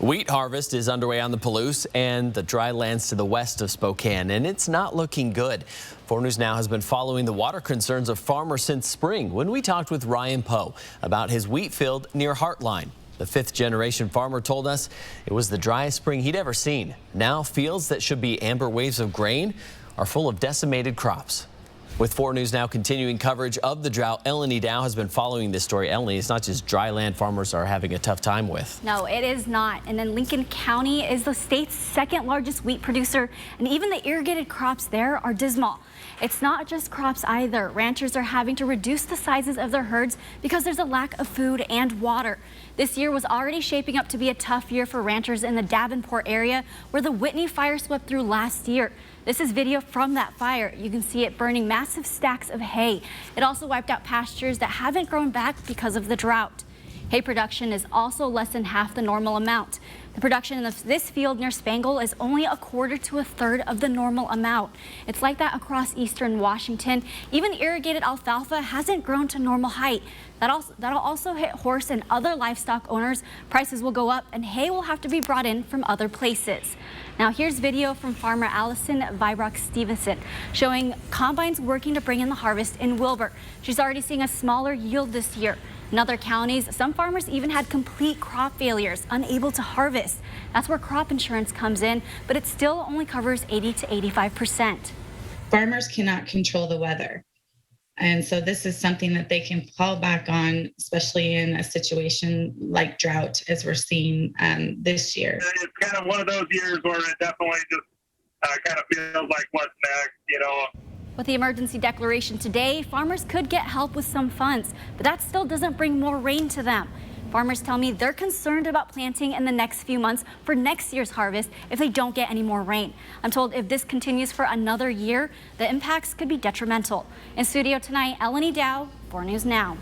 Wheat harvest is underway on the Palouse and the dry lands to the west of Spokane, and it's not looking good. 4 News Now has been following the water concerns of farmers since spring when we talked with Ryan Poe about his wheat field near Heartline. The 5th-generation farmer told us it was the driest spring he'd ever seen. Now fields that should be amber waves of grain are full of decimated crops. With 4 News Now continuing coverage of the drought, Elenee Dow has been following this story. Elenee, it's not just dry land farmers are having a tough time with. No, it is not. And then Lincoln County is the state's 2nd largest wheat producer, and even the irrigated crops there are dismal. It's not just crops either. Ranchers are having to reduce the sizes of their herds because there's a lack of food and water. This year was already shaping up to be a tough year for ranchers in the Davenport area where the Whitney fire swept through last year. This is video from that fire. You can see it burning massive stacks of hay. It also wiped out pastures that haven't grown back because of the drought. Hay production is also less than half the normal amount. The production in this field near Spangle is only 1/4 to 1/3 of the normal amount. It's like that across eastern Washington. Even irrigated alfalfa hasn't grown to normal height. That'll also hit horse and other livestock owners. Prices will go up and hay will have to be brought in from other places. Now here's video from farmer Allison Vibrock Stevenson showing combines working to bring in the harvest in Wilbur. She's already seeing a smaller yield this year. In other counties, some farmers even had complete crop failures, unable to harvest. That's where crop insurance comes in, but it still only covers 80 to 85%. Farmers cannot control the weather. And so this is something that they can fall back on, especially in a situation like drought, as we're seeing this year. It's kind of one of those years where it definitely just kind of feels like what's next, you know. With the emergency declaration today, farmers could get help with some funds, but that still doesn't bring more rain to them. Farmers tell me they're concerned about planting in the next few months for next year's harvest if they don't get any more rain. I'm told if this continues for another year, the impacts could be detrimental. In studio tonight, Elenee Dow, 4 News Now.